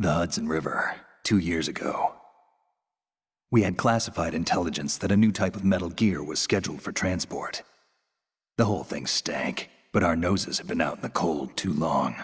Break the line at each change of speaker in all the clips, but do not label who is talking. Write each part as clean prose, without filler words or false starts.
The Hudson River, 2 years ago. We had classified intelligence that a new type of metal gear was scheduled for transport. The whole thing stank, but our noses had been out in the cold too long.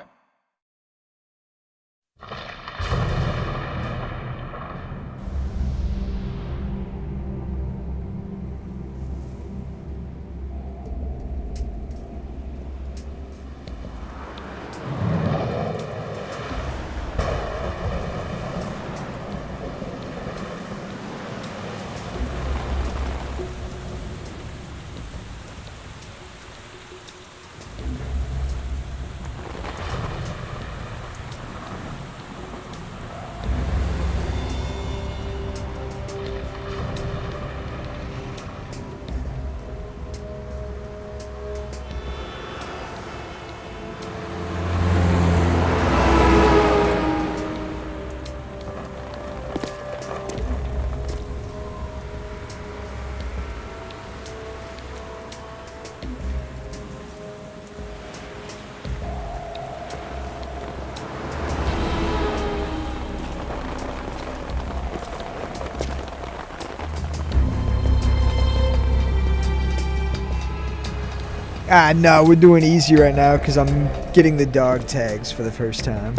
No, we're doing easy right now because I'm getting the dog tags for the first time.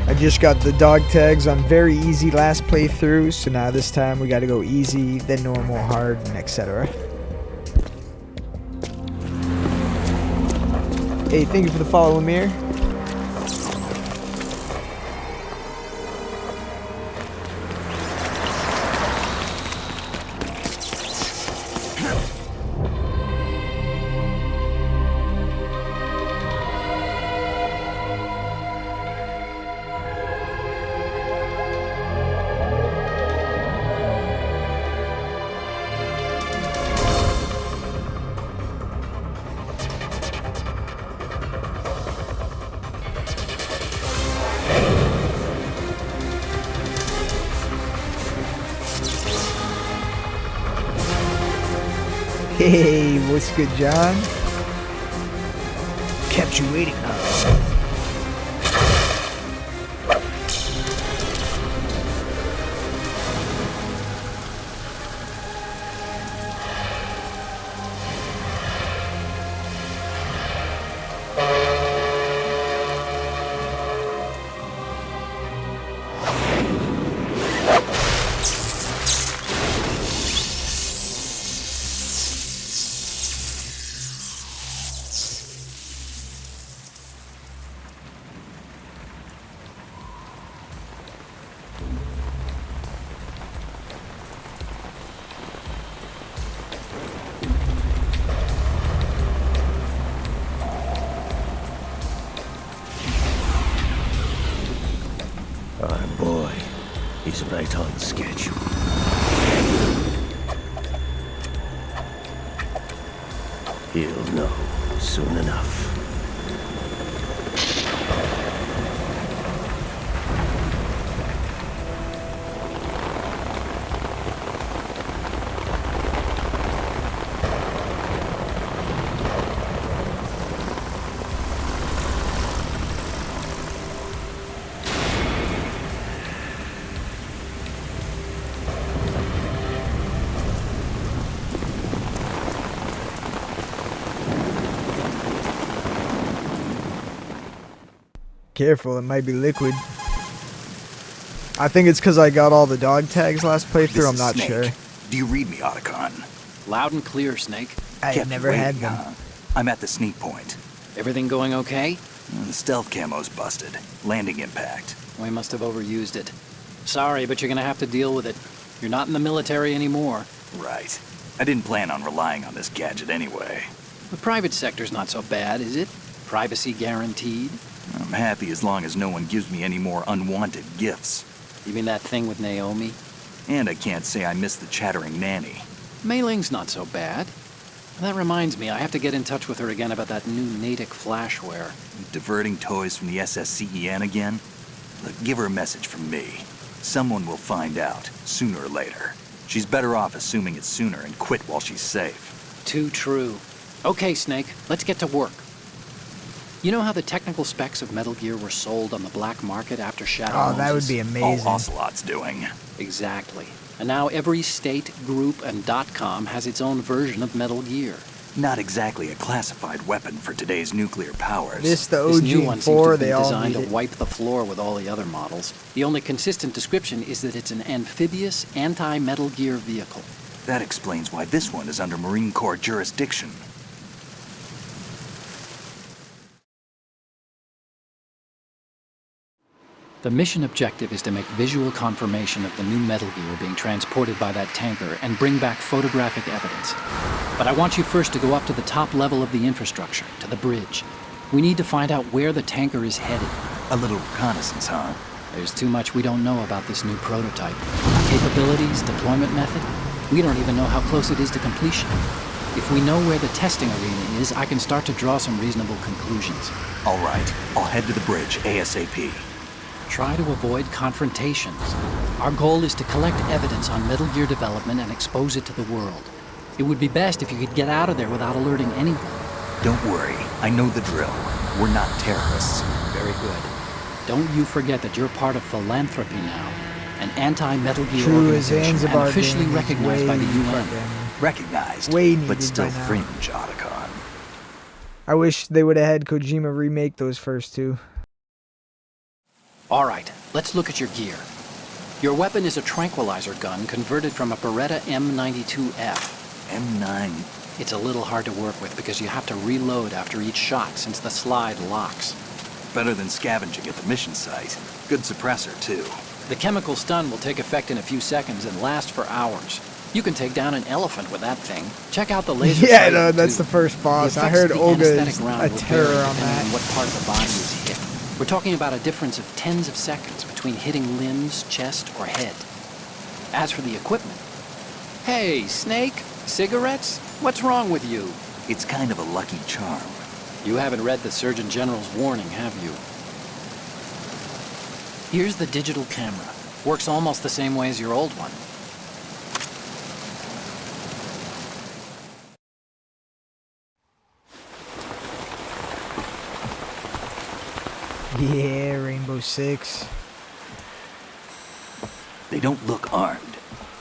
I just got the dog tags on very easy last playthrough, so now this time we gotta go easy, then normal, hard, and etc. Hey, thank you for the follow, Amir. Hey, what's good, John? Kept you waiting, huh?
Our boy is right on schedule. He'll know soon enough.
Careful, it might be liquid. I think it's because I got all the dog tags last playthrough, I'm not
Snake.
sure.
Do you read me, Otacon?
Loud and clear, Snake.
I
Kept
never
waiting,
had them.
huh? I'm at the sneak point.
Everything going okay?
The stealth camo's busted. Landing impact.
We must have overused it. Sorry, but you're gonna have to deal with it. You're not in the military anymore.
Right. I didn't plan on relying on this gadget anyway.
The private sector's not so bad, is it? Privacy guaranteed.
I'm happy as long as no one gives me any more unwanted gifts.
You mean that thing with Naomi?
And I can't say I miss the chattering nanny.
Mei Ling's not so bad. That reminds me, I have to get in touch with her again about that new Natick flashware.
Diverting toys from the SSCEN again? Look, give her a message from me. Someone will find out, sooner or later. She's better off assuming it sooner and quit while she's safe.
Too true. Okay, Snake, let's get to work. You know how the technical specs of Metal Gear were sold on the black market after Shadow
Oh,
Moses?
that would be amazing.
All Ocelot's doing.
Exactly. And now every state, group, and .com has its own version of Metal Gear.
Not exactly a classified weapon for today's nuclear powers.
This, the
This
OG
new
and
one seems to
4,
have
they
been
all
designed
need
to
it.
wipe the floor with all the other models. The only consistent description is that it's an amphibious, anti-Metal Gear vehicle.
That explains why this one is under Marine Corps jurisdiction.
The mission objective is to make visual confirmation of the new Metal Gear being transported by that tanker and bring back photographic evidence. But I want you first to go up to the top level of the infrastructure, to the bridge. We need to find out where the tanker is headed.
A little reconnaissance, huh?
There's too much we don't know about this new prototype. Capabilities, deployment method. We don't even know how close it is to completion. If we know where the testing arena is, I can start to draw some reasonable conclusions.
All right, I'll head to the bridge ASAP.
Try to avoid confrontations. Our goal is to collect evidence on Metal Gear development and expose it to the world. It would be best if you could get out of there without alerting anyone.
Don't worry, I know the drill. We're not terrorists.
Very good. Don't you forget that you're part of philanthropy now. An anti-Metal Gear
True as
organization and
Zanzibar
officially
gang is
recognized by the
way
UN.
fucking-
Recognized,
Way needed
but still
by now.
fringe, Otacon.
I wish they would have had Kojima remake those first two.
All right, let's look at your gear. Your weapon is a tranquilizer gun converted from a Beretta M92F.
M9.
It's a little hard to work with because you have to reload after each shot since the slide locks.
Better than scavenging at the mission site. Good suppressor, too.
The chemical stun will take effect in a few seconds and last for hours. You can take down an elephant with that thing. Check out the laser
Yeah,
sight
no,
too.
that's the first boss.
The
I
effects
heard
of the
Olga is
anesthetic round
a
will
terror
vary
on
depending
that.
on what part of the body is hit. We're talking about a difference of tens of seconds between hitting limbs, chest, or head. As for the equipment... Hey, Snake, cigarettes? What's wrong with you?
It's kind of a lucky charm.
You haven't read the Surgeon General's warning, have you? Here's the digital camera. Works almost the same way as your old one.
Yeah, Rainbow Six.
They don't look armed.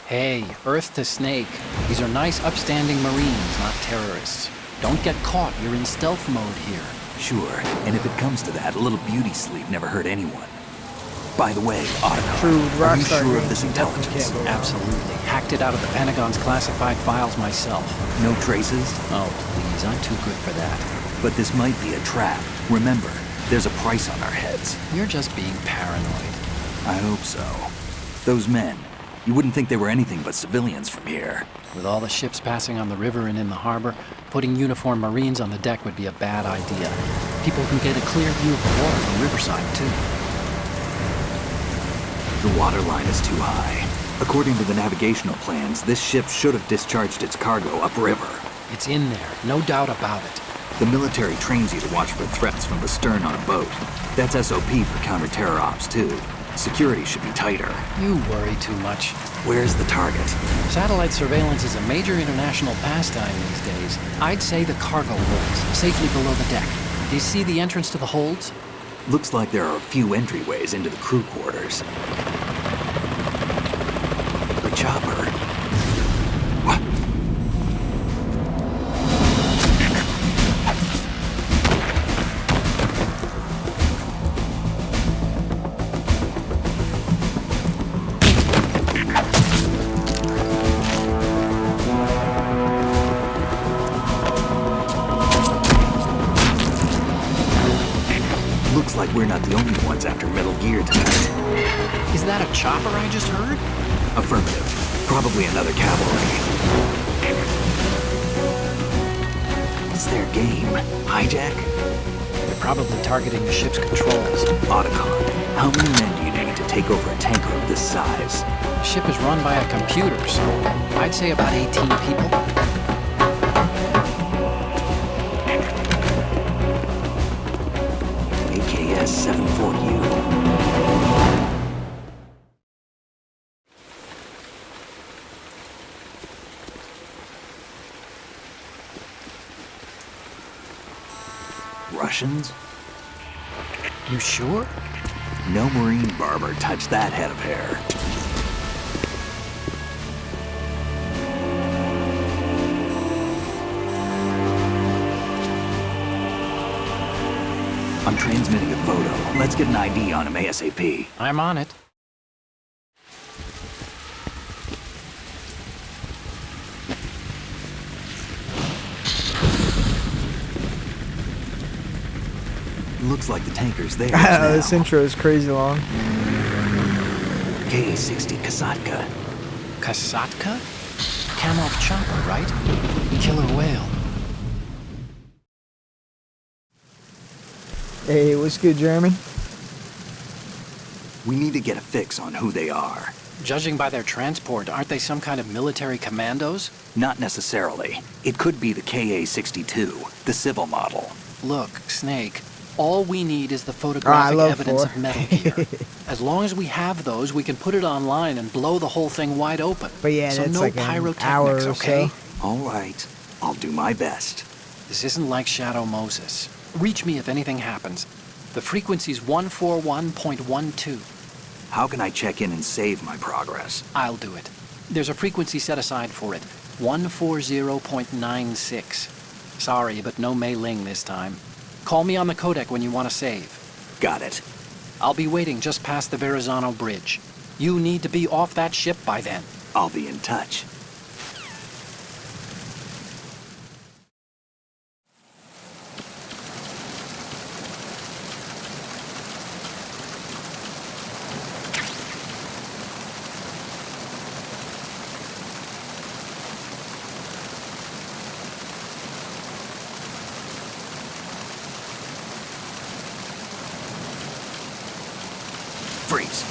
Hey, Earth to Snake. These are nice, upstanding Marines, not terrorists. Don't get caught. You're in stealth mode here.
Sure, and if it comes to that, a little beauty sleep never hurt anyone. By the way, Otacon,
True,
are you
Rockstar
sure of
games
this
you definitely
intelligence?
can't go wrong.
Absolutely. Hacked it out of the Pentagon's classified files myself.
No traces?
Oh, please. I'm too good for that.
But this might be a trap. Remember, there's a price on our heads.
You're just being paranoid.
I hope so. Those men, you wouldn't think they were anything but civilians from here.
With all the ships passing on the river and in the harbor, putting uniformed Marines on the deck would be a bad idea. People can get a clear view of the water from riverside, too.
The water line is too high. According to the navigational plans, this ship should have discharged its cargo upriver.
It's in there, no doubt about it.
The military trains you to watch for threats from the stern on a boat. That's SOP for counter-terror ops, too. Security should be tighter.
You worry too much.
Where's the target?
Satellite surveillance is a major international pastime these days. I'd say the cargo holds, safely below the deck. Do you see the entrance to the holds?
Looks like there are a few entryways into the crew quarters. The chopper. What? Looks like we're not the only ones after Metal Gear tonight.
Is that a chopper I just heard?
Affirmative. Probably another cavalry. What's their game? Hijack?
They're probably targeting the ship's controls.
Otacon, how many men do you need to take over a tanker of this size?
The ship is run by a computer, so I'd say about 18 people.
AKS 74U. Russians?
You sure?
No marine barber touched that head of hair. I'm transmitting a photo. Let's get an ID on him ASAP.
I'm on it.
Looks like the tanker's there.
This intro is crazy long.
Ka-60 Kasatka.
Kasatka? Kamov chopper, right? Killer whale.
Hey, what's good, Jeremy?
We need to get a fix on who they are.
Judging by their transport, aren't they some kind of military commandos?
Not necessarily. It could be the Ka-62, the civil model.
Look, Snake, all we need is the photographic evidence of Metal Gear. As long as we have those, we can put it online and blow the whole thing wide open.
But yeah,
so
that's
no
like an
pyrotechnics,
hour or
okay?
so.
All right. I'll do my best.
This isn't like Shadow Moses. Reach me if anything happens. The frequency's 141.12.
How can I check in and save my progress?
I'll do it. There's a frequency set aside for it. 140.96. Sorry, but no Mei Ling this time. Call me on the codec when you want to save.
Got it.
I'll be waiting just past the Verrazano Bridge. You need to be off that ship by then.
I'll be in touch. Freeze.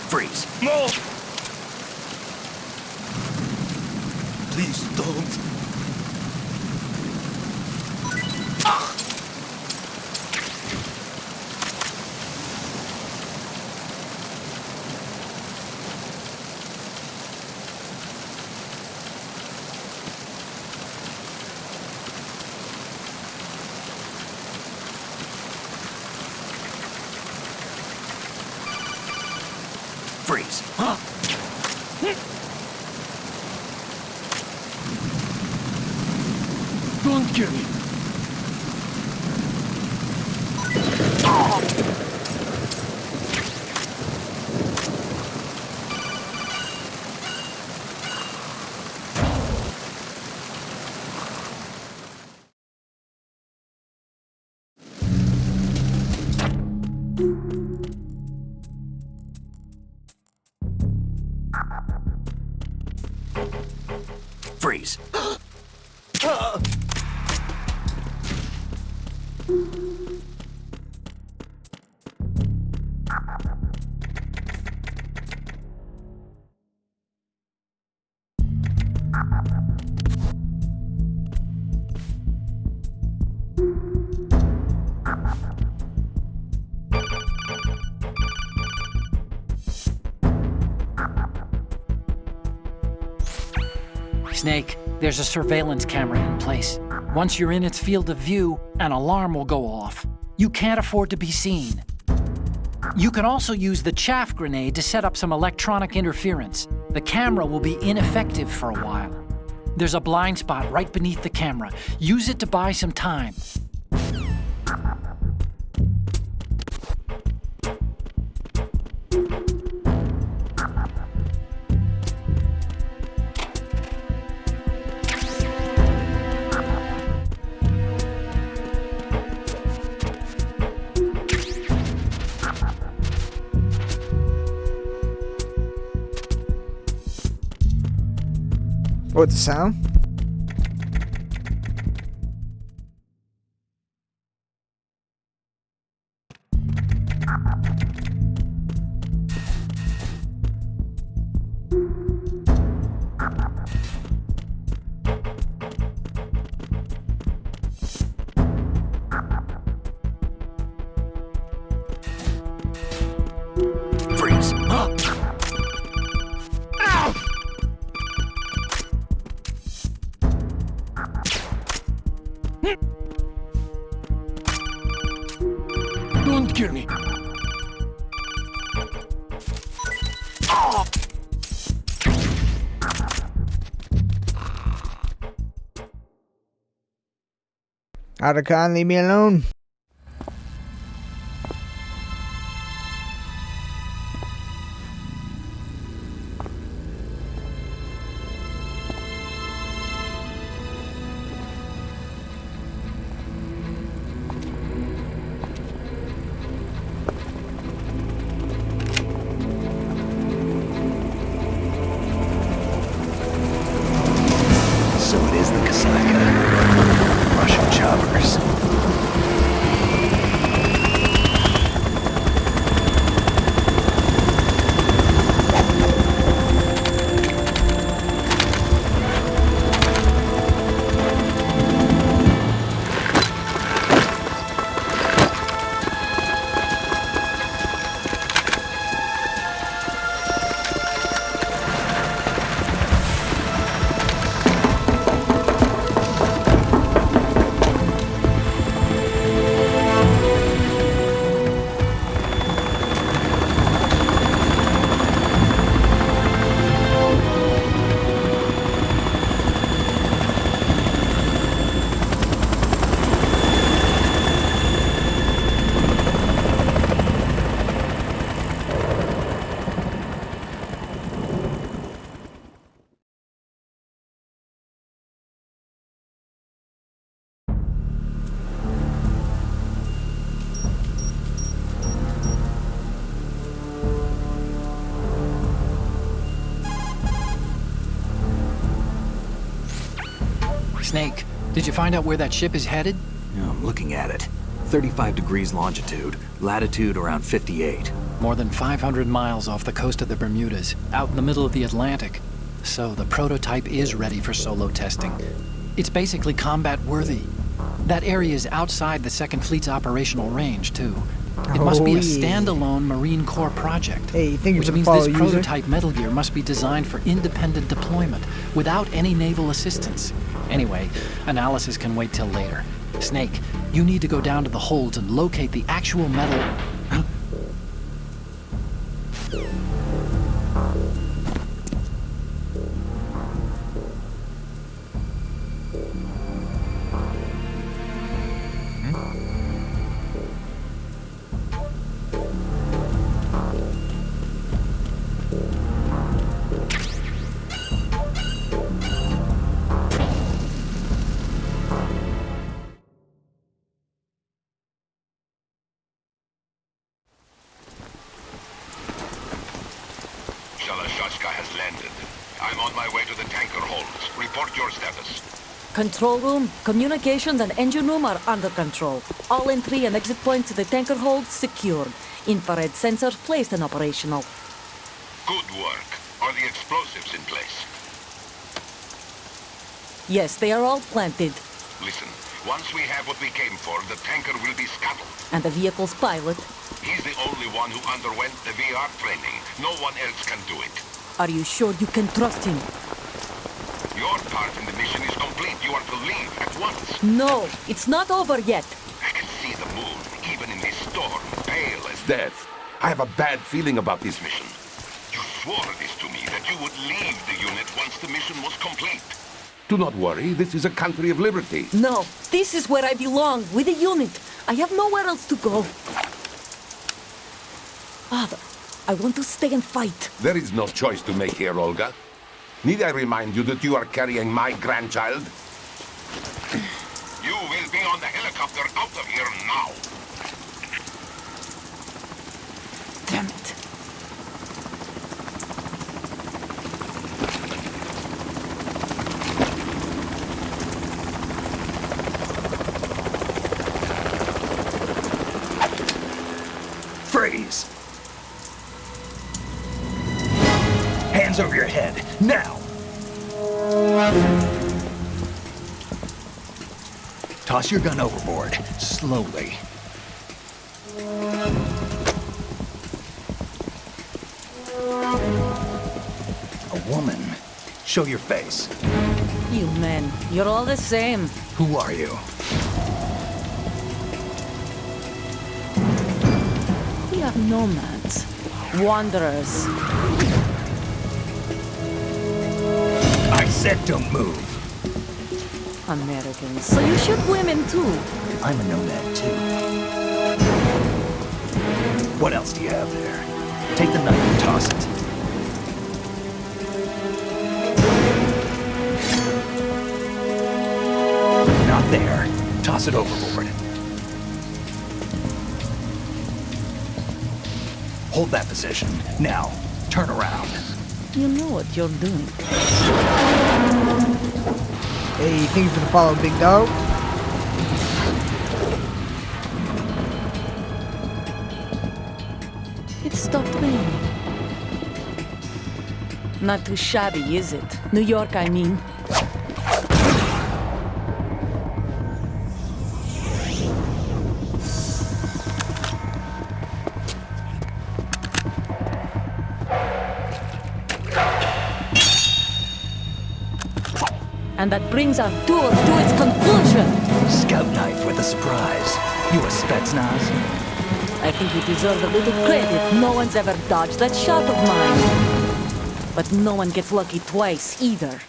Freeze.
No! Please don't.
Freeze.
Don't kill me.
Freeze.
Snake, there's a surveillance camera in place. Once you're in its field of view, an alarm will go off. You can't afford to be seen. You can also use the chaff grenade to set up some electronic interference. The camera will be ineffective for a while. There's a blind spot right beneath the camera. Use it to buy some time.
What, the sound?
kill me.
Otacon, leave me alone.
So it is the Kasaka. Russian choppers.
Snake, did you find out where that ship is headed?
Yeah, I'm looking at it. 35 degrees longitude, latitude around 58.
More than 500 miles off the coast of the Bermudas, out in the middle of the Atlantic. So the prototype is ready for solo testing. It's basically combat-worthy. That area is outside the Second Fleet's operational range, too. It must be a standalone Marine Corps project.
Hey, you think
which
it's a
means
follow
this
user?
prototype Metal Gear must be designed for independent deployment, without any naval assistance. Anyway, analysis can wait till later. Snake, you need to go down to the holds and locate the actual metal...
Shalashaska has landed. I'm on my way to the tanker holds. Report your status.
Control room, communications and engine room are under control. All entry and exit points to the tanker hold secured. Infrared sensors placed and operational.
Good work. Are the explosives in place?
Yes, they are all planted.
Listen, once we have what we came for, the tanker will be scuttled.
And the vehicle's pilot.
He's the only one who underwent the VR training. No one else can do it.
Are you sure you can trust him?
Your part in the mission is complete. You are to leave at once.
No, it's not over yet.
I can see the moon, even in this storm, pale as death. I have a bad feeling about this mission. You swore this to me, that you would leave the unit once the mission was complete. Do not worry, this is a country of liberty.
No, this is where I belong, with the unit. I have nowhere else to go. Father, I want to stay and fight.
There is no choice to make here, Olga. Need I remind you that you are carrying my grandchild? You will be on the helicopter out of here now.
Damn it.
Freeze! Hands over your head, now! Toss your gun overboard, slowly. A woman. Show your face.
You men, you're all the same.
Who are you?
are nomads. Wanderers.
I said don't move.
Americans. So you shoot women too.
I'm a nomad too. What else do you have there? Take the knife and toss it. Not there. Toss it overboard. Hold that position. Now, turn around.
You know what you're doing.
Hey, you think you're gonna follow Big Dog?
It stopped raining. Not too shabby, is it? New York, I mean. And that brings our tour to its conclusion.
Scout knife with a surprise. You a Spetsnaz?
I think you deserve a little credit. No one's ever dodged that shot of mine. But no one gets lucky twice, either.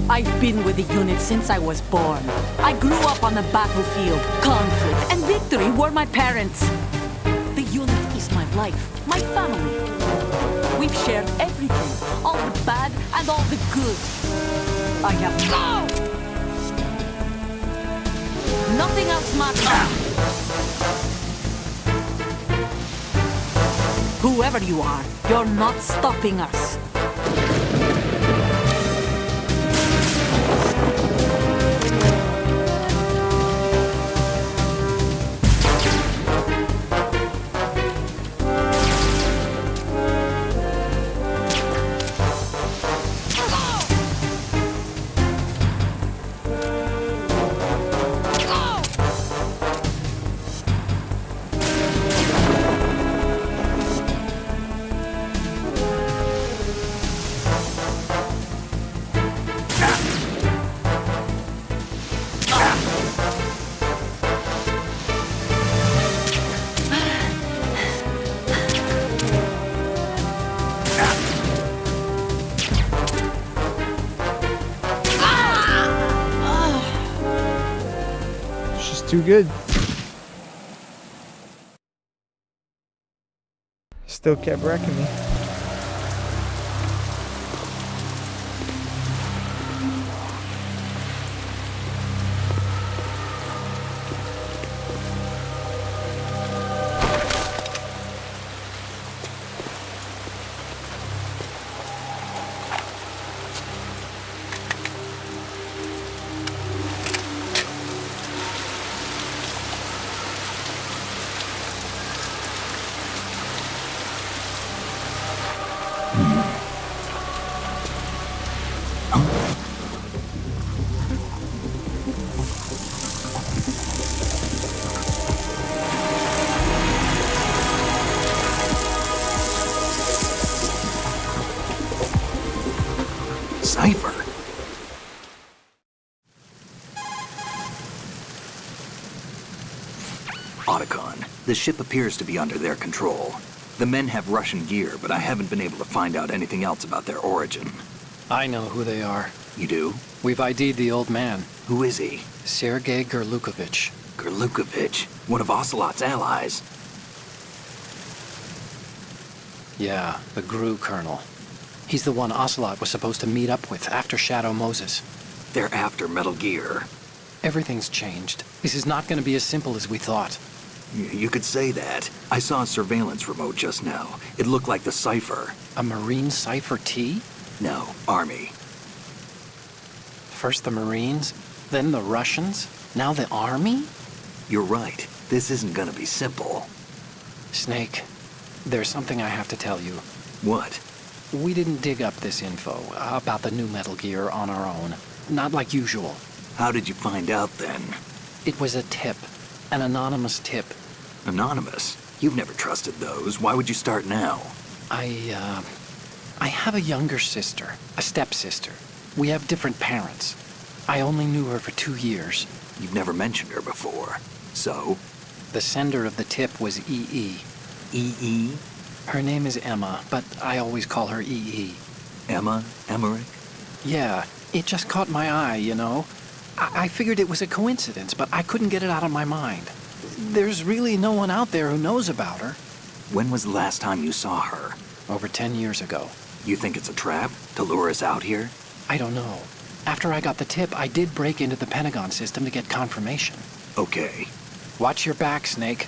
I've been with the unit since I was born. I grew up on the battlefield. Conflict and victory were my parents. The unit is my life, my family. We've shared everything, all the bad and all the good. I have nothing else matters. Whoever you are, you're not stopping us.
Too good. Still kept wrecking me.
Cipher. Otacon, the ship appears to be under their control. The men have Russian gear, but I haven't been able to find out anything else about their origin.
I know who they are.
You do?
We've ID'd the old man,
Who is he?
Sergei Gerlukovich.
Gerlukovich, one of Ocelot's allies.
Yeah, the GRU colonel. He's the one Ocelot was supposed to meet up with after Shadow Moses.
They're after Metal Gear.
Everything's changed. This is not going to be as simple as we thought.
You could say that. I saw a surveillance remote just now. It looked like the Cipher.
A Marine Cipher T?
No, Army.
First the Marines, then the Russians, now the Army?
You're right. This isn't gonna be simple.
Snake, there's something I have to tell you.
What?
We didn't dig up this info about the new Metal Gear on our own. Not like usual.
How did you find out then?
It was a tip. An anonymous tip.
Anonymous? You've never trusted those. Why would you start now?
I have a younger sister, a stepsister. We have different parents. I only knew her for 2 years.
You've never mentioned her before. So?
The sender of the tip was EE.
EE?
Her name is Emma, but I always call her EE.
Emma? Emmerich?
Yeah, it just caught my eye, you know. I figured it was a coincidence, but I couldn't get it out of my mind. There's really no one out there who knows about her.
When was the last time you saw her?
Over 10 years ago.
You think it's a trap? To lure us out here?
I don't know. After I got the tip, I did break into the Pentagon system to get confirmation.
Okay.
Watch your back, Snake.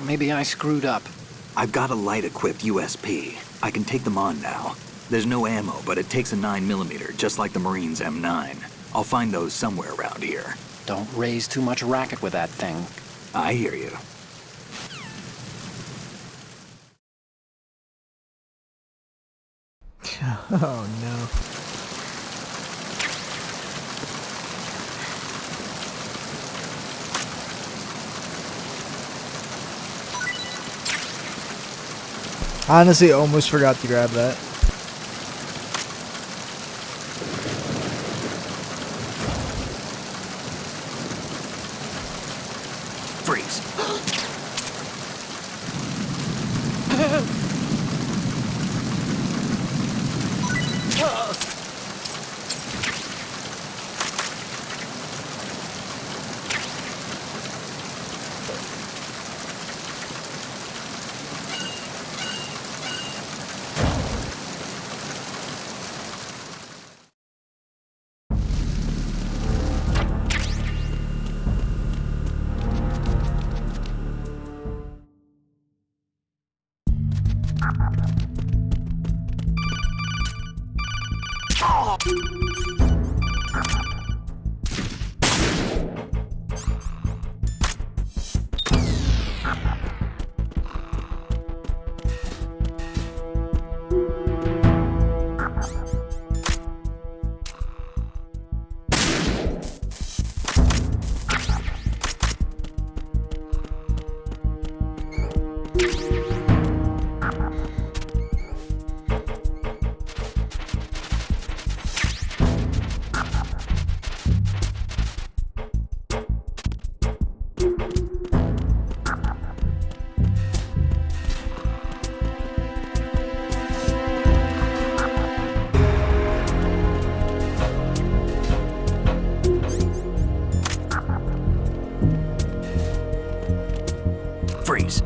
Maybe I screwed up.
I've got a light-equipped USP. I can take them on now. There's no ammo, but it takes a 9mm, just like the Marines' M9. I'll find those somewhere around here.
Don't raise too much racket with that thing.
I hear you.
Oh no. Honestly, almost forgot to grab that.
Freeze. Freeze.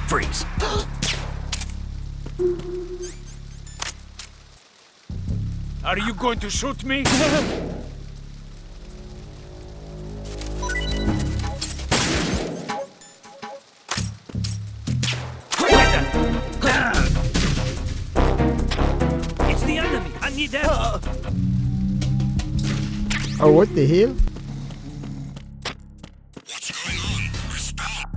Freeze.
Are you going to shoot me? It's the enemy. I need help.
Oh, what the hell?
What's going on? Respond.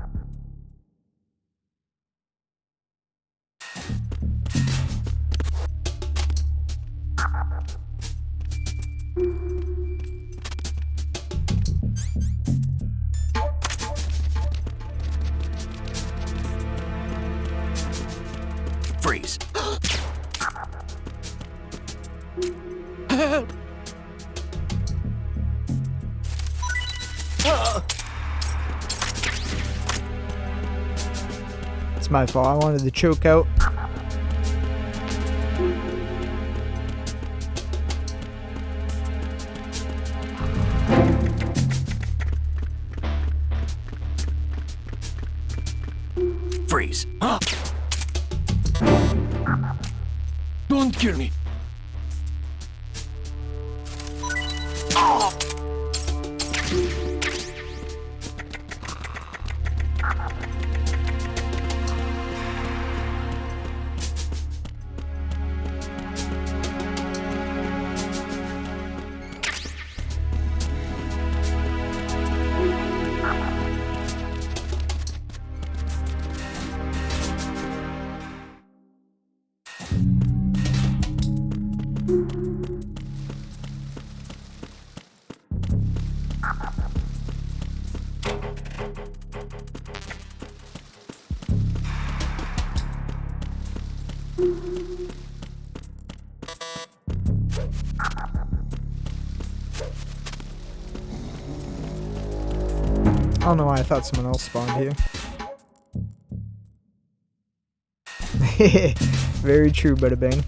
Freeze.
my fault. I wanted to choke out.
Freeze. Huh? Don't kill me.
I don't know why I thought someone else spawned here. Very true, bada bang.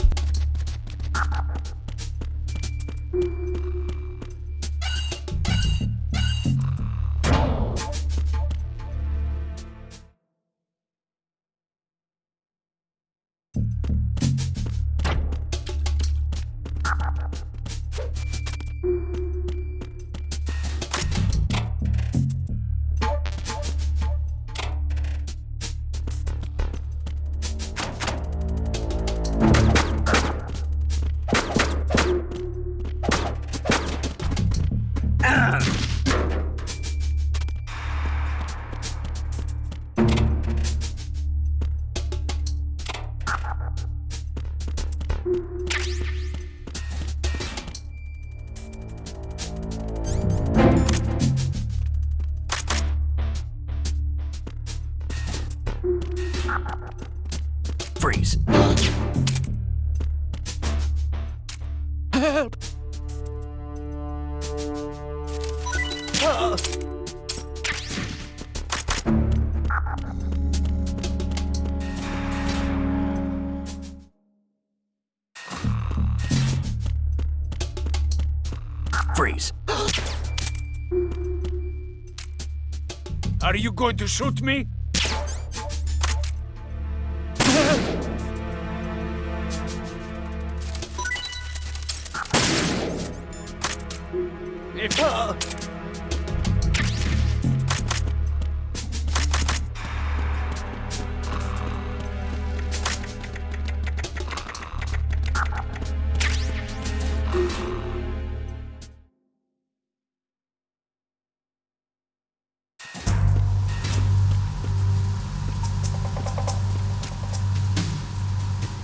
Freeze. Help! Freeze. Are you going to shoot me?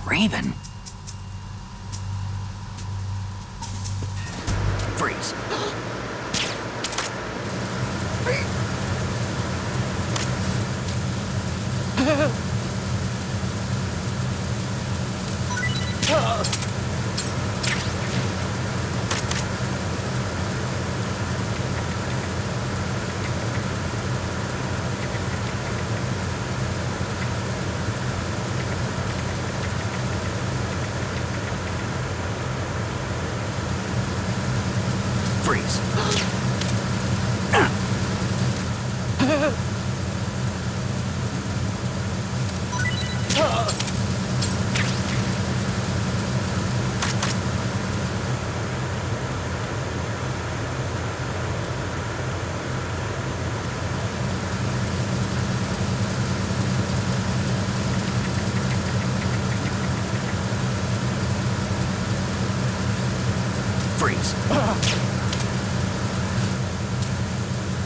Raven. Freeze. Freeze. Freeze.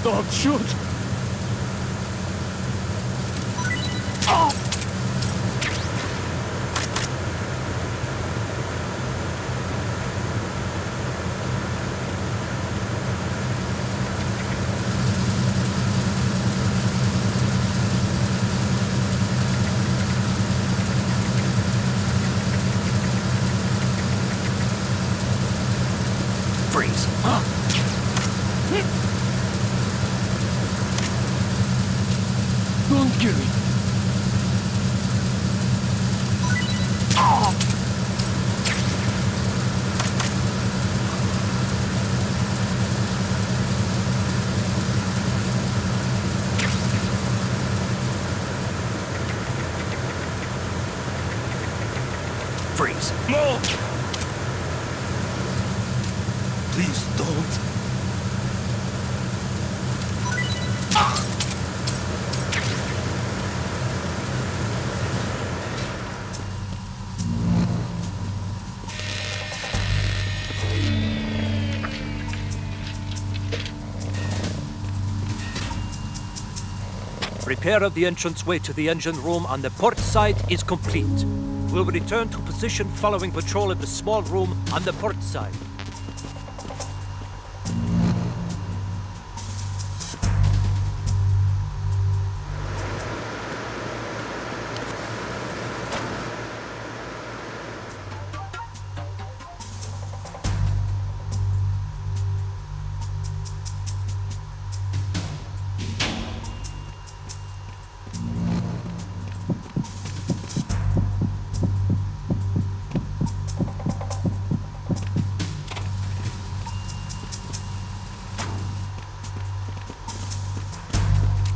Don't shoot!
Freeze. Freeze.
No! Please don't.
Repair of the entranceway to the engine room on the port side is complete. We'll return to position following patrol of the small room on the port side.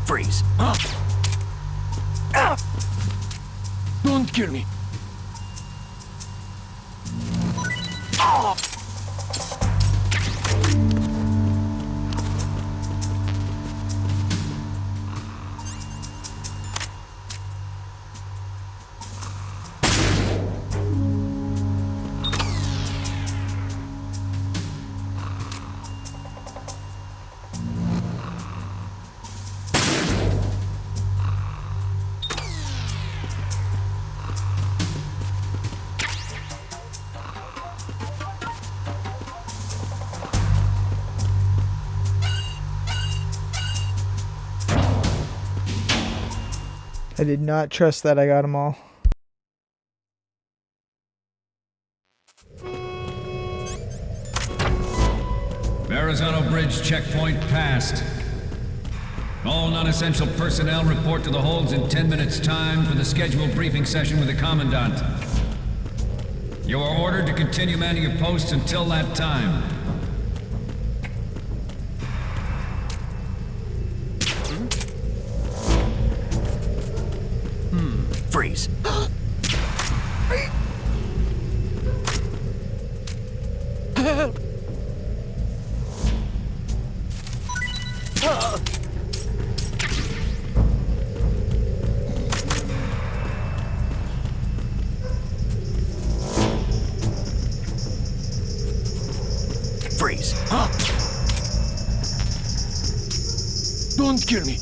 Freeze.
Don't kill me.
I did not trust that I got them all.
Verrazano Bridge checkpoint passed. All non-essential personnel report to the holds in 10 minutes' time for the scheduled briefing session with the Commandant. You are ordered to continue manning your posts until that time.
Freeze. Freeze.
Don't kill me.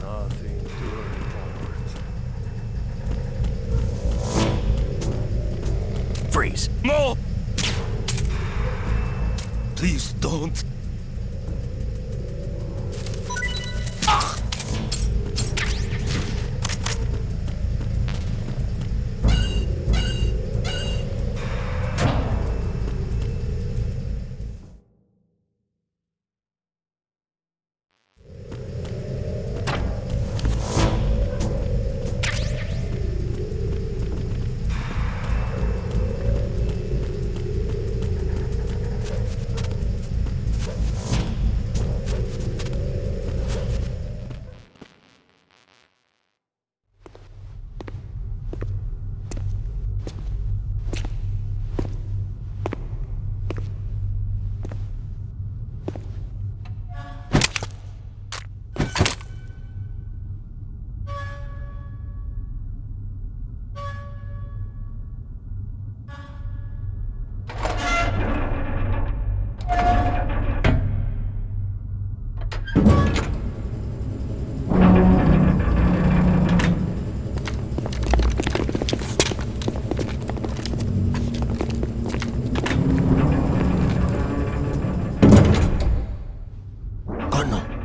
Nothing to report.
Freeze.
No! Please don't.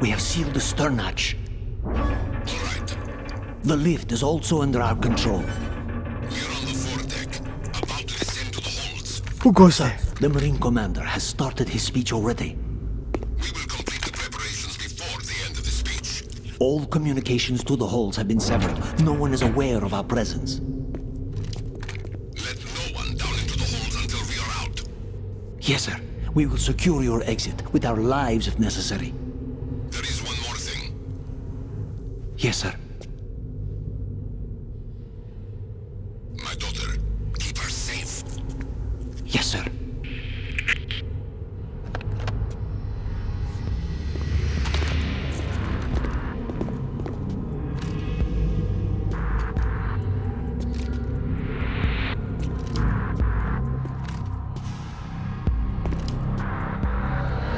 We have sealed the stern hatch. The lift is also under our control.
Who goes there?
The Marine Commander has started his speech already.
We will complete the preparations before the end of the speech.
All communications to the halls have been severed. No one is aware of our presence.
Let no one down into the halls until we are out.
Yes, sir. We will secure your exit with our lives if necessary.
There is one more
Yes, sir.
My daughter, keep her safe.
Yes, sir.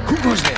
Who goes there?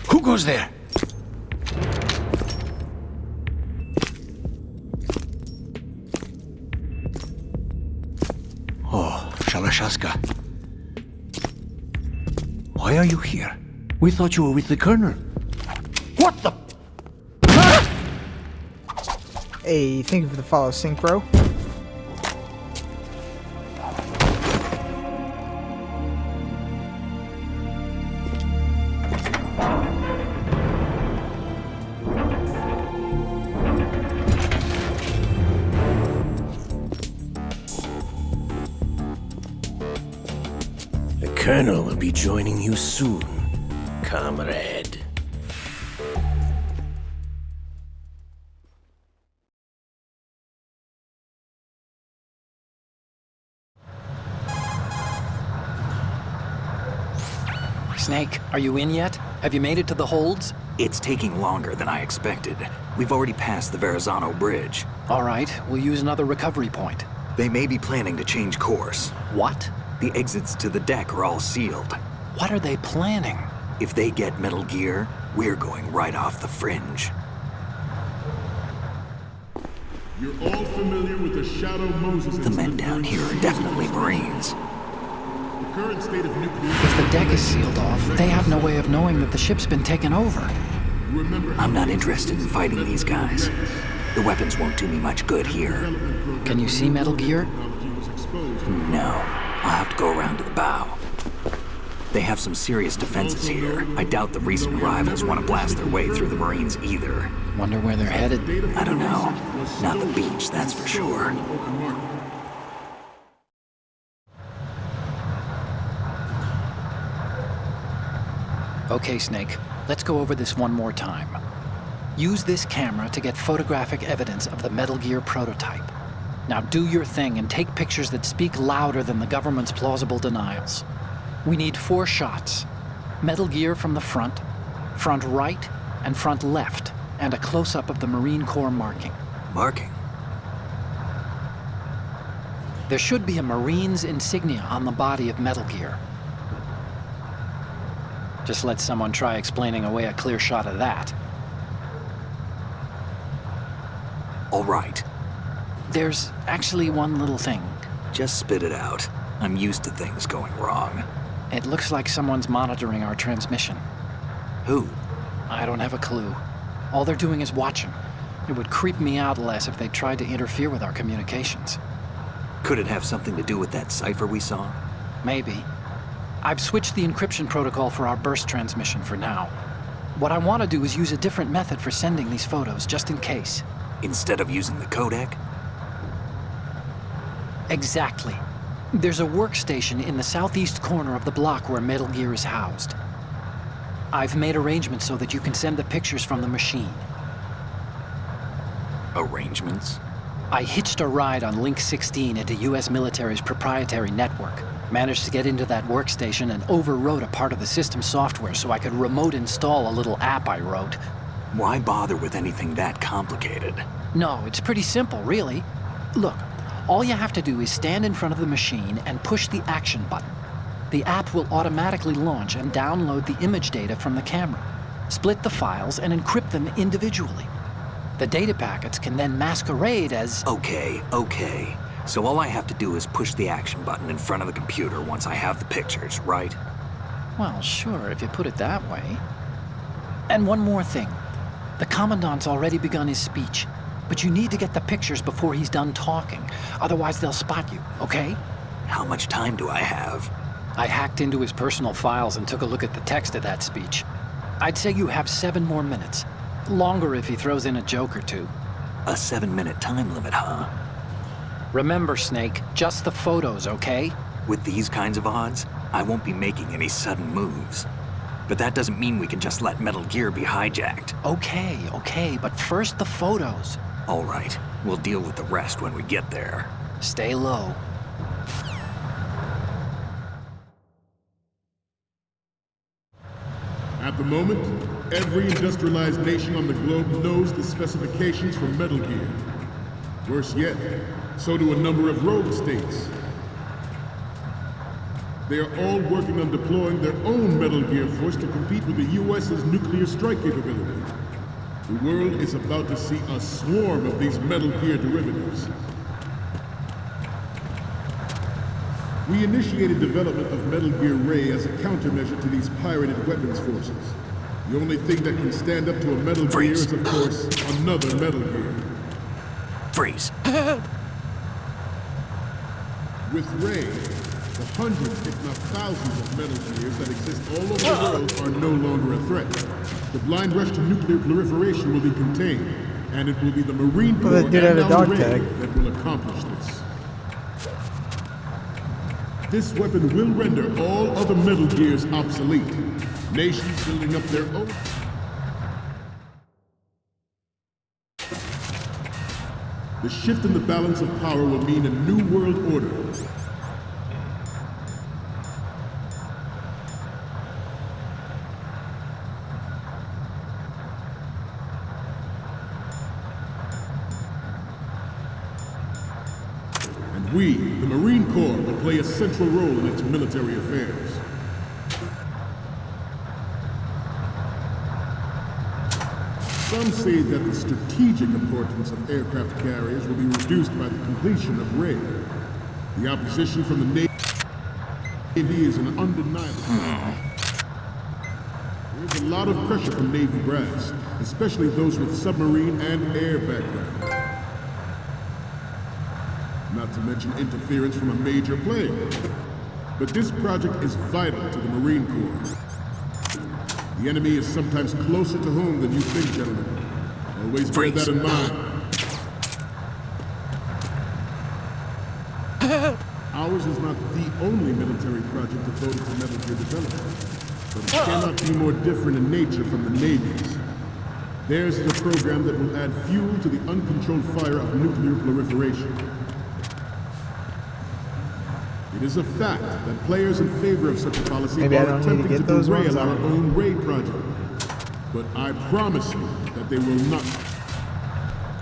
Who goes there?
Oh, Shalashaska. Why are you here? We thought you were with the Colonel. What the?
Hey, thank you for the follow, Synchro.
The Colonel will be joining you soon, comrade.
Snake, are you in yet? Have you made it to the holds?
It's taking longer than I expected. We've already passed the Verrazano Bridge.
All right, we'll use another recovery point.
They may be planning to change course.
What?
The exits to the deck are all sealed.
What are they planning?
If they get Metal Gear, we're going right off the fringe.
You're all familiar with the Shadow Moses
The men down here are definitely Marines.
The current state of nuclear...
If the deck is sealed off, they have no way of knowing that the ship's been taken over.
I'm not interested in fighting these guys. The weapons won't do me much good here.
Can you see Metal Gear?
No. I'll have to go around to the bow. They have some serious defenses here. I doubt the recent arrivals want to blast their way through the Marines either.
Wonder where they're headed?
I don't know. Not the beach, that's for sure.
Okay, Snake. Let's go over this one more time. Use this camera to get photographic evidence of the Metal Gear prototype. Now do your thing and take pictures that speak louder than the government's plausible denials. We need 4 shots. Metal Gear from the front right, and front left, and a close-up of the Marine Corps marking.
Marking?
There should be a Marine's insignia on the body of Metal Gear. Just let someone try explaining away a clear shot of that.
All right.
There's actually one little thing.
Just spit it out. I'm used to things going wrong.
It looks like someone's monitoring our transmission.
Who?
I don't have a clue. All they're doing is watching. It would creep me out less if they tried to interfere with our communications.
Could it have something to do with that cipher we saw?
Maybe. I've switched the encryption protocol for our burst transmission for now. What I want to do is use a different method for sending these photos, just in case.
Instead of using the codec?
Exactly. There's a workstation in the southeast corner of the block where Metal Gear is housed. I've made arrangements so that you can send the pictures from the machine.
Arrangements?
I hitched a ride on Link 16 into US military's proprietary network. Managed to get into that workstation and overwrote a part of the system software so I could remote install a little app I wrote.
Why bother with anything that complicated?
No, it's pretty simple, really. Look, all you have to do is stand in front of the machine and push the action button. The app will automatically launch and download the image data from the camera, split the files, and encrypt them individually. The data packets can then masquerade as...
Okay. So all I have to do is push the action button in front of the computer once I have the pictures, right?
Well, sure, if you put it that way. And one more thing. The Commandant's already begun his speech, but you need to get the pictures before he's done talking. Otherwise, they'll spot you, okay?
How much time do I have?
I hacked into his personal files and took a look at the text of that speech. I'd say you have 7 more minutes. Longer if he throws in a joke or two.
A 7-minute time limit, huh?
Remember, Snake, just the photos, okay?
With these kinds of odds, I won't be making any sudden moves. But that doesn't mean we can just let Metal Gear be hijacked.
Okay, but first the photos.
All right, we'll deal with the rest when we get there.
Stay low.
At the moment, every industrialized nation on the globe knows the specifications for Metal Gear. Worse yet, so do a number of rogue states. They are all working on deploying their own Metal Gear force to compete with the US's nuclear strike capability. The world is about to see a swarm of these Metal Gear derivatives. We initiated development of Metal Gear Ray as a countermeasure to these pirated weapons forces. The only thing that can stand up to a Metal Gear is, of course, another Metal Gear.
Freeze.
With Ray, the hundreds, if not thousands of Metal Gears that exist all over the world are no longer a threat. The blind rush to nuclear proliferation will be contained, and it will be the Marine Corps and now Ray that will accomplish this. This weapon will render all other Metal Gears obsolete. Nations building up their own... The shift in the balance of power will mean a new world order. And we, the Marine Corps, will play a central role in its military affairs. Some say that the strategic importance of aircraft carriers will be reduced by the completion of Ray. The opposition from the Navy is an undeniable. There's a lot of pressure from Navy brass, especially those with submarine and air background. Not to mention interference from a major player. But this project is vital to the Marine Corps. The enemy is sometimes closer to home than you think, gentlemen. Always bear that in mind. Ours is not the only military project devoted to Metal Gear development, but it cannot be more different in nature from the Navy's. Theirs is a program that will add fuel to the uncontrolled fire of nuclear proliferation. It is a fact that players in favor of such a policy are attempting to derail our own Ray project. But I promise you that they will not.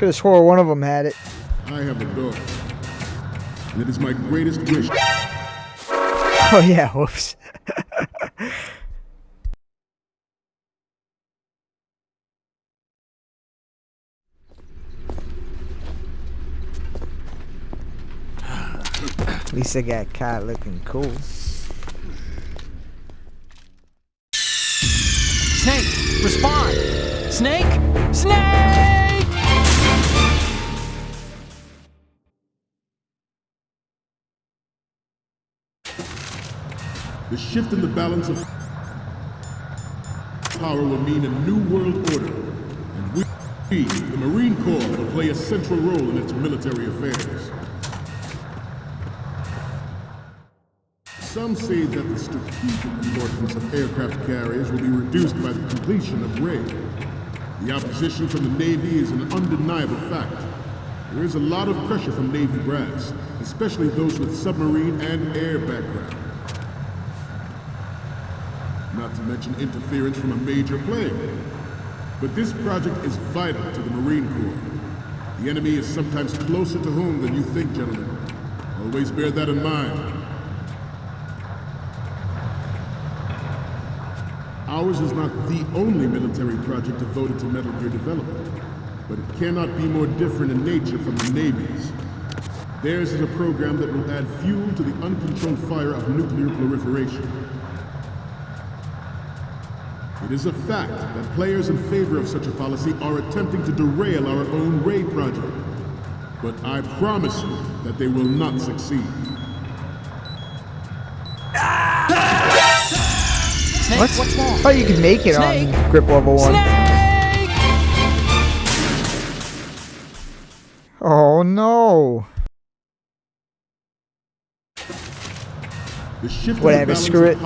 Could have swore one of them had it.
I have a dog. And it is my greatest wish.
Oh yeah, whoops. At least I got caught looking cool.
Snake, respond! Snake! Snake!
The shift in the balance of power will mean a new world order. And we, the Marine Corps, will play a central role in its military affairs. Some say that the strategic importance of aircraft carriers will be reduced by the completion of RAID. The opposition from the Navy is an undeniable fact. There is a lot of pressure from Navy brass, especially those with submarine and air background. Not to mention interference from a major player. But this project is vital to the Marine Corps. The enemy is sometimes closer to home than you think, gentlemen. Always bear that in mind. Ours is not the only military project devoted to Metal Gear development, but it cannot be more different in nature from the Navy's. Theirs is a program that will add fuel to the uncontrolled fire of nuclear proliferation. It is a fact that players in favor of such a policy are attempting to derail our own RAID project. But I promise you that they will not succeed.
What? I thought you could make it on grip level 1. Oh no. Whatever, screw it.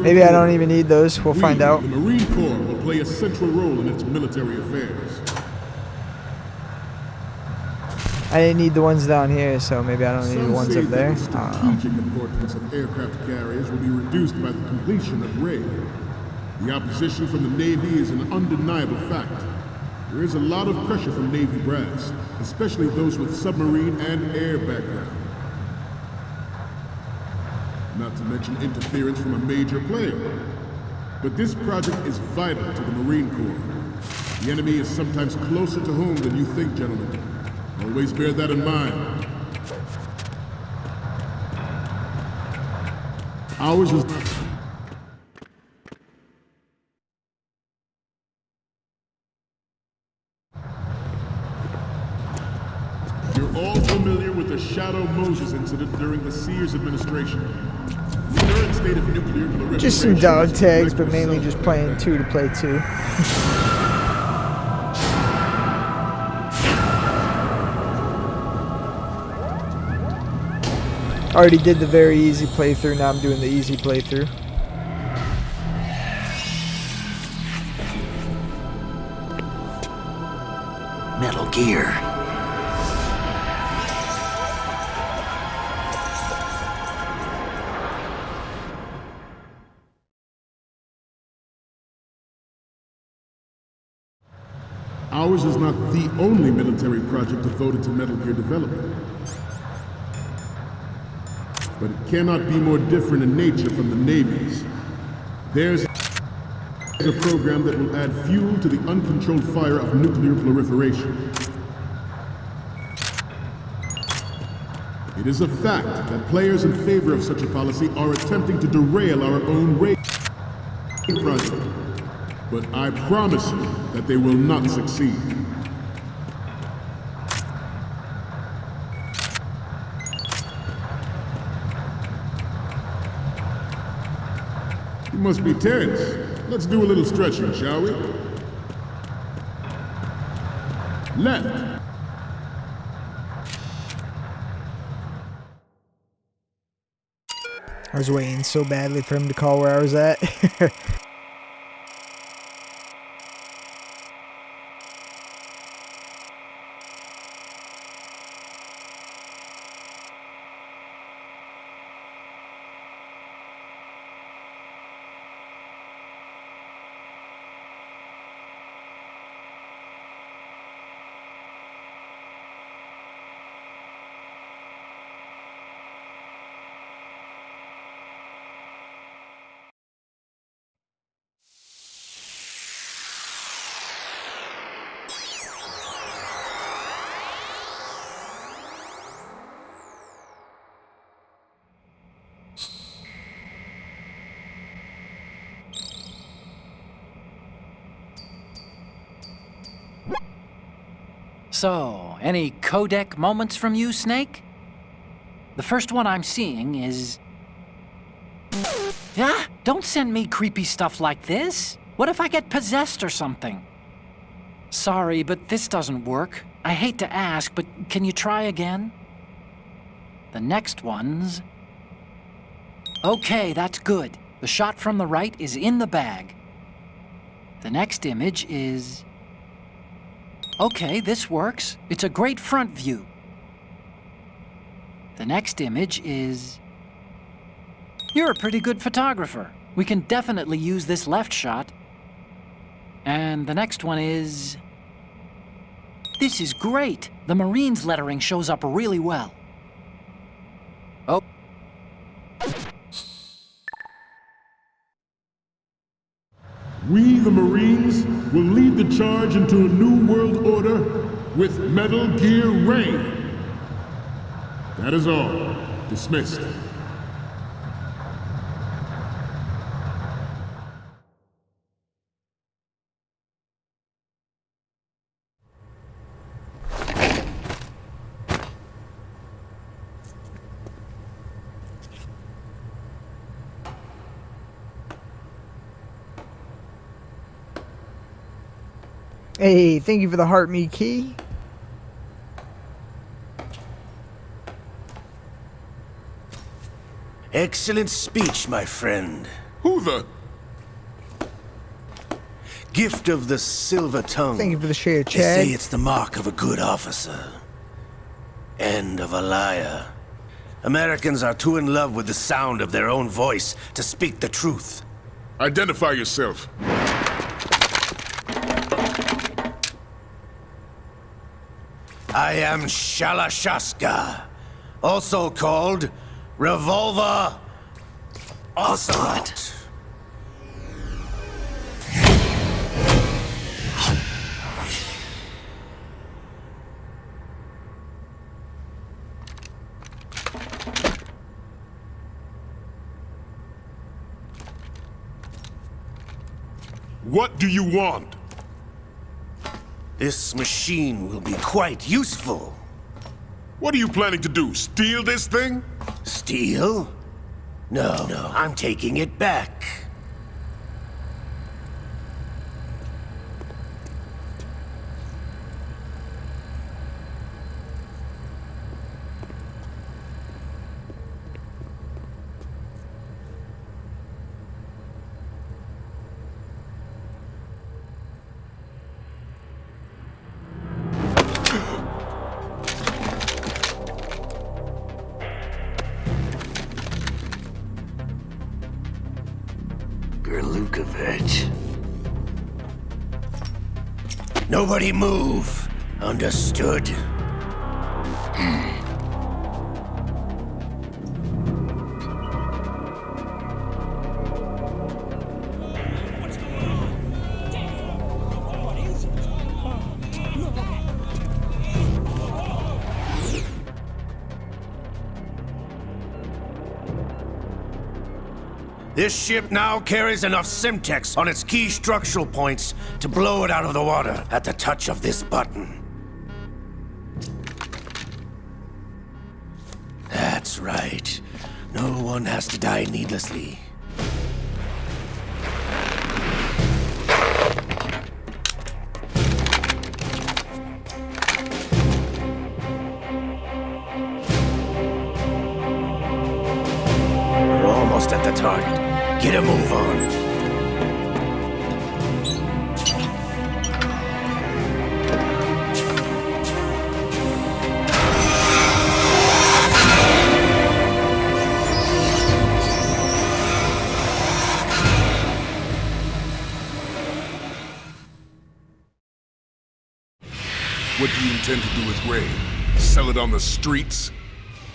Maybe I don't even need those. We'll find out.
The Marine Corps will play a central role in its military affairs.
I didn't need the ones down here, so maybe I don't need the ones up there.
The strategic importance of aircraft carriers will be reduced by the completion of RAID. The opposition from the Navy is an undeniable fact. There is a lot of pressure from Navy brass, especially those with submarine and air background. Not to mention interference from a major player. But this project is vital to the Marine Corps. The enemy is sometimes closer to home than you think, gentlemen. Always bear that in mind. Ours is... You're all familiar with the Shadow Moses incident during the Sears administration. The current state of nuclear proliferation...
Just some dog tags, but mainly just playing 2 to play 2. Already did the very easy playthrough, now I'm doing the easy playthrough.
Metal Gear.
Ours is not the only military project devoted to Metal Gear development. But it cannot be more different in nature from the Navy's. There's a program that will add fuel to the uncontrolled fire of nuclear proliferation. It is a fact that players in favor of such a policy are attempting to derail our own RAID project. But I promise you that they will not succeed. You must be tense. Let's do a little stretching, shall we? Left.
I was waiting so badly for him to call where I was at.
So, any codec moments from you, Snake? The first one I'm seeing is... Yeah, don't send me creepy stuff like this. What if I get possessed or something? Sorry, but this doesn't work. I hate to ask, but can you try again? The next one's... Okay, that's good. The shot from the right is in the bag. The next image is... Okay, this works. It's a great front view. The next image is... You're a pretty good photographer. We can definitely use this left shot. And the next one is... This is great. The Marines lettering shows up really well. Oh.
We, the Marines, will lead the charge into a new world order with Metal Gear Ray. That is all. Dismissed.
Hey, thank you for the heart me key.
Excellent speech, my friend.
Who the?
Gift of the silver tongue.
Thank you for the share,
They
Chad.
say it's the mark of a good officer. And of a liar. Americans are too in love with the sound of their own voice to speak the truth.
Identify yourself.
I am Shalashaska, also called Revolver Ocelot.
What do you want?
This machine will be quite useful.
What are you planning to do? Steal this thing?
Steal? No, I'm taking it back. Nobody move. Understood? This ship now carries enough Simtex on its key structural points to blow it out of the water at the touch of this button. That's right. No one has to die needlessly. We're almost at the target. Get a move on.
What do you intend to do with Ray? Sell it on the streets?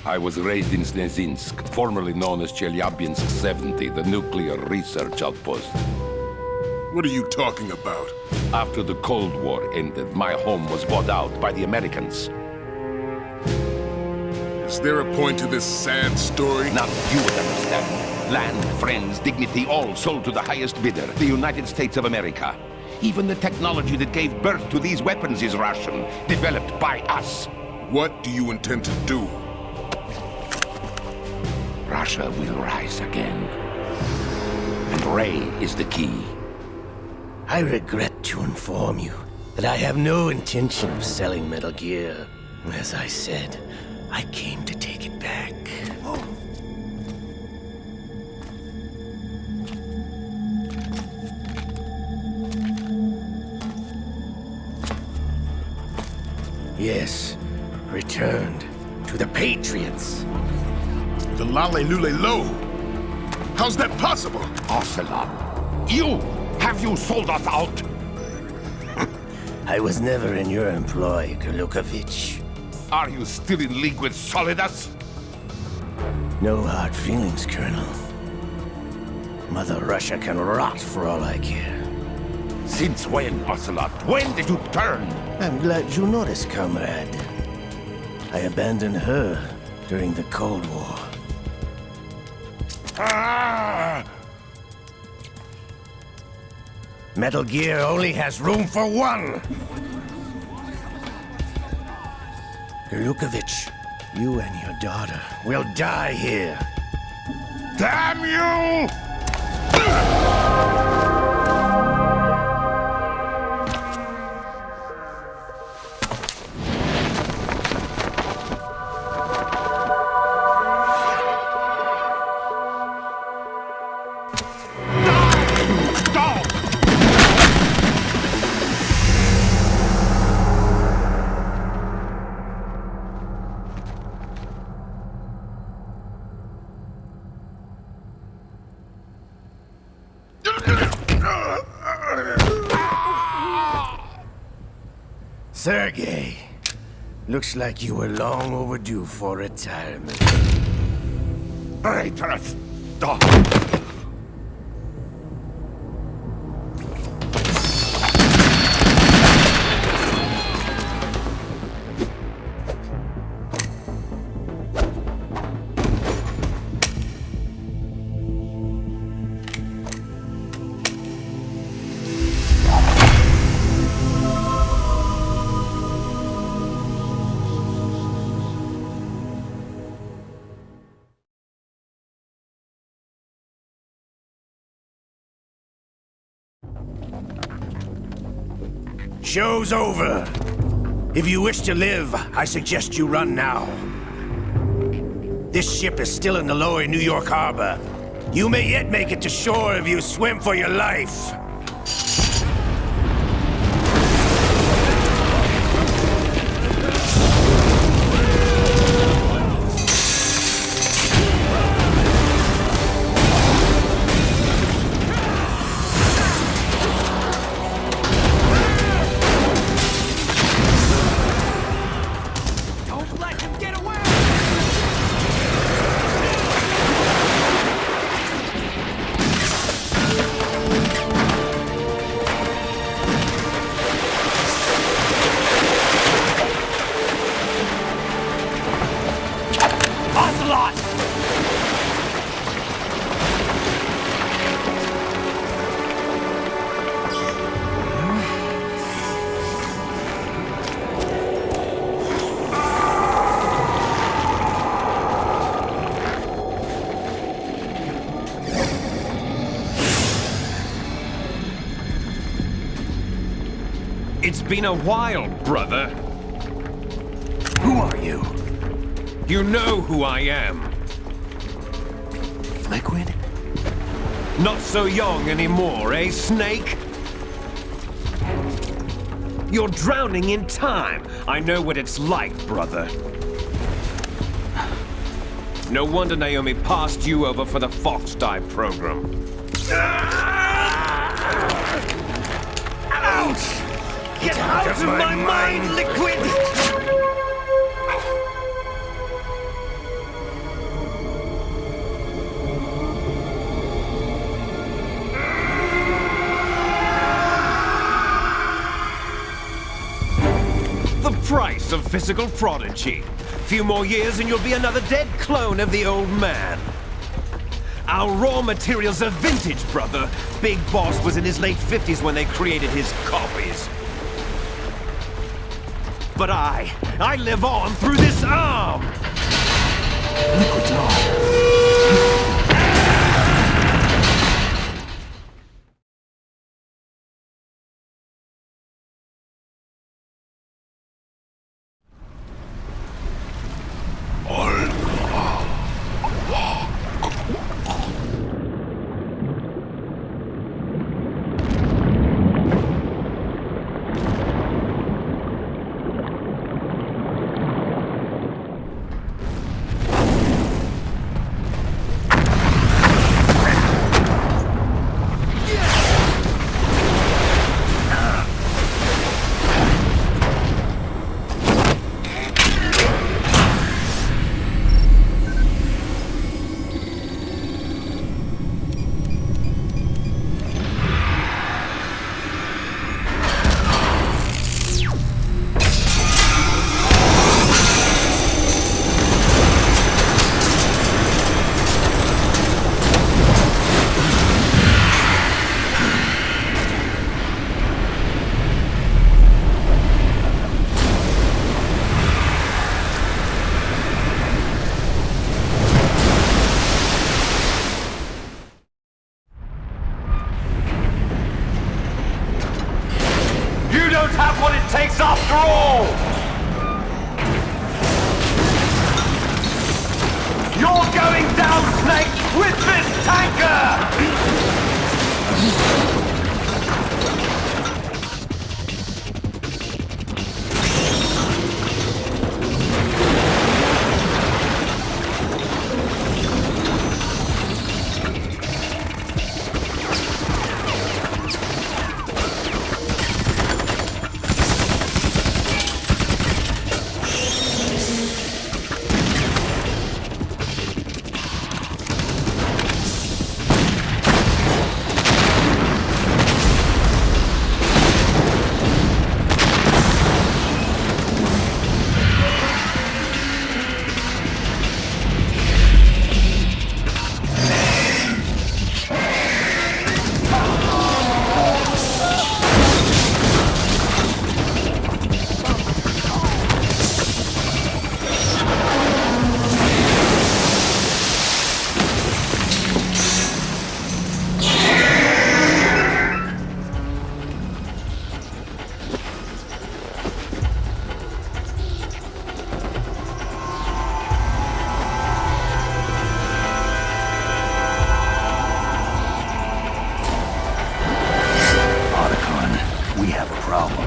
I was raised in Snezinsk, formerly known as Chelyabinsk 70, the nuclear research outpost.
What are you talking about?
After the Cold War ended, my home was bought out by the Americans.
Is there a point to this sad story?
Now you would understand. Land, friends, dignity, all sold to the highest bidder, the United States of America. Even the technology that gave birth to these weapons is Russian, developed by us.
What do you intend to do?
Russia will rise again. And Ray is the key.
I regret to inform you that I have no intention of selling Metal Gear. As I said, I came to take it back. Yes, returned to the Patriots.
The Lale Lule Lo. How's that possible? Ocelot, have you sold us out?
I was never in your employ, Glukovich.
Are you still in league with Solidus?
No hard feelings, Colonel. Mother Russia can rot for all I care.
Since when, Ocelot? When did you turn?
I'm glad you noticed, comrade. I abandoned her during the Cold War.
Ah!
Metal Gear only has room for one! Glukovich, you and your daughter will die here.
Damn you!
Sergei, looks like you were long overdue for retirement.
Traitorous dog!
Show's over. If you wish to live, I suggest you run now. This ship is still in the lower New York harbor. You may yet make it to shore if you swim for your life.
It's been a while, brother.
Who are you?
You know who I am.
Liquid?
Not so young anymore, eh, Snake? You're drowning in time. I know what it's like, brother. No wonder Naomi passed you over for the Fox Dive program.
Ouch!
Get out of my mind, Liquid! The price of physical prodigy. Few more years and you'll be another dead clone of the old man. Our raw materials are vintage, brother. Big Boss was in his late 50s when they created his copies. But I live on through this arm!
Liquid's on.
after all! You're going down, Snake, with this tanker!
We have a problem.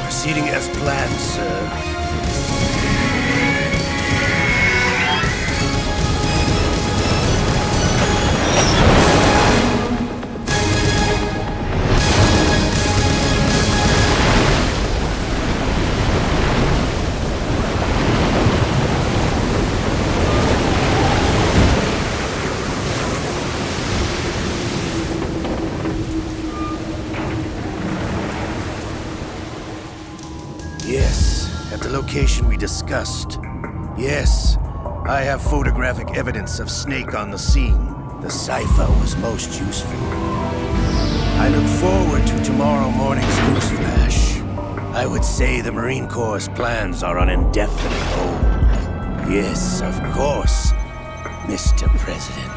Proceeding as planned, sir. Yes, at the location we discussed. Yes, I have photographic evidence of Snake on the scene. The cipher was most useful. I look forward to tomorrow morning's newsflash. I would say the Marine Corps' plans are on indefinite hold. Yes, of course, Mr. President.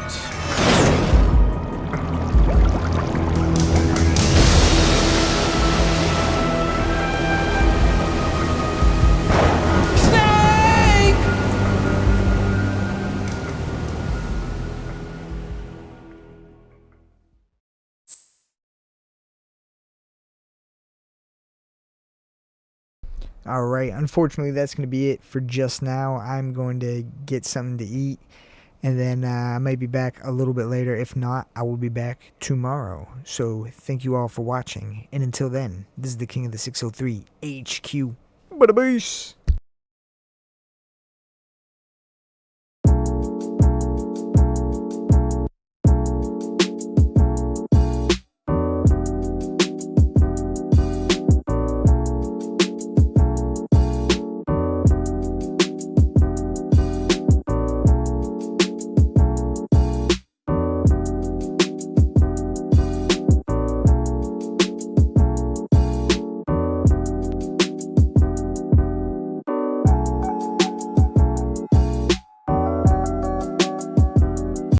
Alright, unfortunately that's going to be it for just now. I'm going to get something to eat, and then I may be back a little bit later. If not, I will be back tomorrow. So thank you all for watching, and until then, this is the King of the 603 HQ. Bada base!